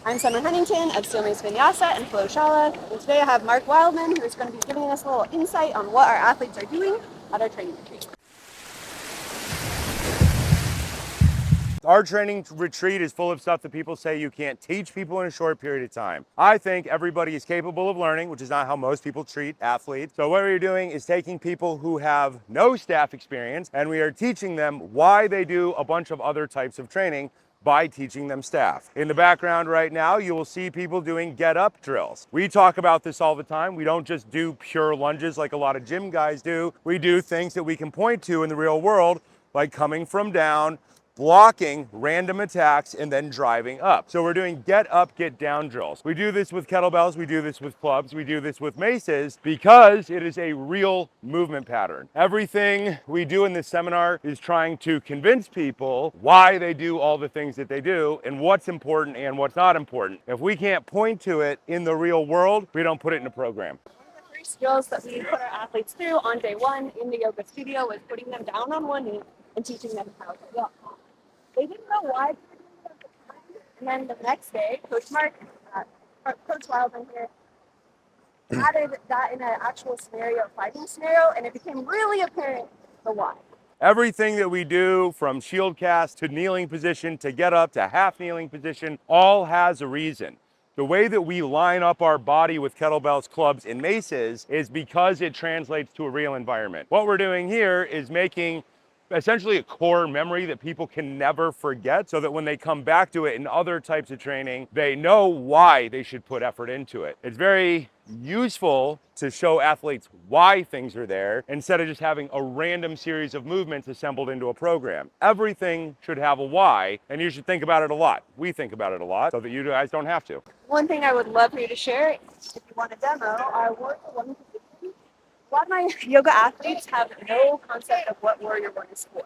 I'm Summer Huntington of Mace, Vinyasa and Shala, and today I have Mark Wildman, who is going to be giving us a little insight on what our athletes are doing at our training retreat. Our training retreat is full of stuff that people say you can't teach people in a short period of time. I think everybody is capable of learning, which is not how most people treat athletes. So what we're doing is taking people who have no staff experience and we are teaching them why they do a bunch of other types of training by teaching them staff. In the background right now, you will see people doing get up drills. We talk about this all the time. We don't just do pure lunges like a lot of gym guys do. We do things that we can point to in the real world, like coming from down, blocking random attacks, and then driving up. So we're doing get up, get down drills. We do this with kettlebells, we do this with clubs, we do this with maces because it is a real movement pattern. Everything we do in this seminar is trying to convince people why they do all the things that they do and what's important and what's not important. If we can't point to it in the real world, we don't put it in a program. The first drills that we put our athletes through on day one in the yoga studio was putting them down on one knee and teaching them how to walk. They didn't know why they were doing it at the time. And then the next day, Coach Mark, Coach Wildman here, added that in an actual scenario, fighting scenario, and it became really apparent the why. Everything that we do, from shield cast to kneeling position to get up to half kneeling position, all has a reason. The way that we line up our body with kettlebells, clubs, and maces is because it translates to a real environment. What we're doing here is making essentially a core memory that people can never forget, so that when they come back to it in other types of training, they know why they should put effort into it. It's very useful to show athletes why things are there instead of just having a random series of movements assembled into a program. Everything should have a why, and you should think about it a lot. We think about it a lot so that you guys don't have to. One thing I would love for you to share, if you want a demo, our Warrior One position. A lot of my yoga athletes have no concept of what Warrior One is for.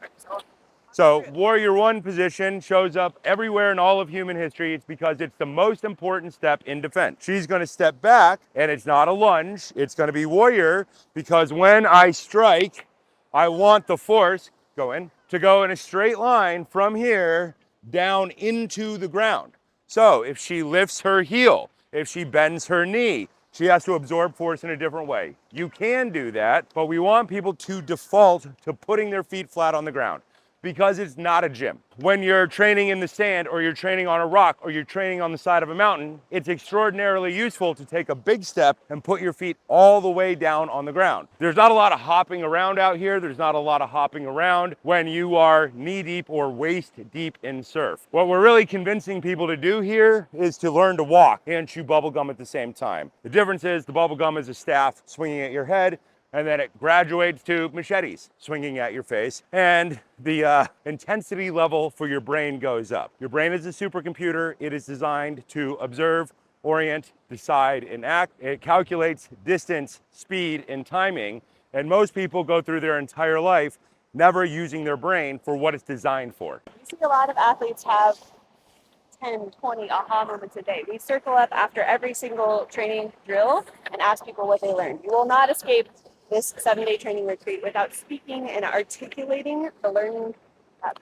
So Warrior One position shows up everywhere in all of human history. It's because it's the most important step in defense. She's going to step back, and it's not a lunge. It's going to be warrior, because when I strike, I want the force to go in a straight line from here down into the ground. So if she lifts her heel, if she bends her knee, she has to absorb force in a different way. You can do that, but we want people to default to putting their feet flat on the ground, because it's not a gym. When you're training in the sand, or you're training on a rock, or you're training on the side of a mountain, it's extraordinarily useful to take a big step and put your feet all the way down on the ground. There's not a lot of hopping around out here. There's not a lot of hopping around when you are knee deep or waist deep in surf. What we're really convincing people to do here is to learn to walk and chew bubble gum at the same time. The difference is the bubble gum is a staff swinging at your head, and then it graduates to machetes swinging at your face, and the intensity level for your brain goes up. Your brain is a supercomputer. It is designed to observe, orient, decide, and act. It calculates distance, speed, and timing, and most people go through their entire life never using their brain for what it's designed for. We see a lot of athletes have 10, 20 aha moments a day. We circle up after every single training drill and ask people what they learned. You will not escape this 7-day training retreat without speaking and articulating the learning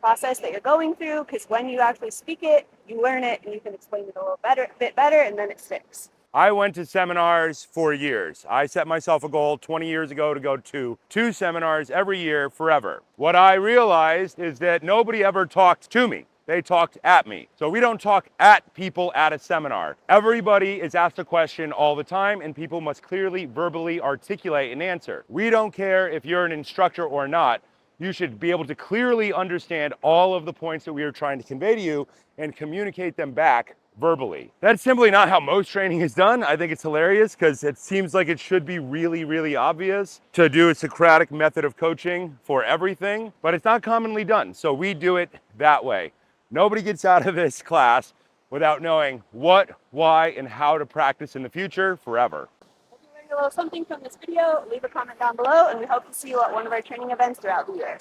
process that you're going through, because when you actually speak it, you learn it, and you can explain it a bit better, and then it sticks. I went to seminars for years. I set myself a goal 20 years ago to go to 2 seminars every year forever. What I realized is that nobody ever talked to me. They talked at me. So we don't talk at people at a seminar. Everybody is asked a question all the time, and people must clearly verbally articulate an answer. We don't care if you're an instructor or not. You should be able to clearly understand all of the points that we are trying to convey to you and communicate them back verbally. That's simply not how most training is done. I think it's hilarious because it seems like it should be really, really obvious to do a Socratic method of coaching for everything, but it's not commonly done. So we do it that way. Nobody gets out of this class without knowing what, why, and how to practice in the future forever. If you learned a little something from this video, leave a comment down below, and we hope to see you at one of our training events throughout the year.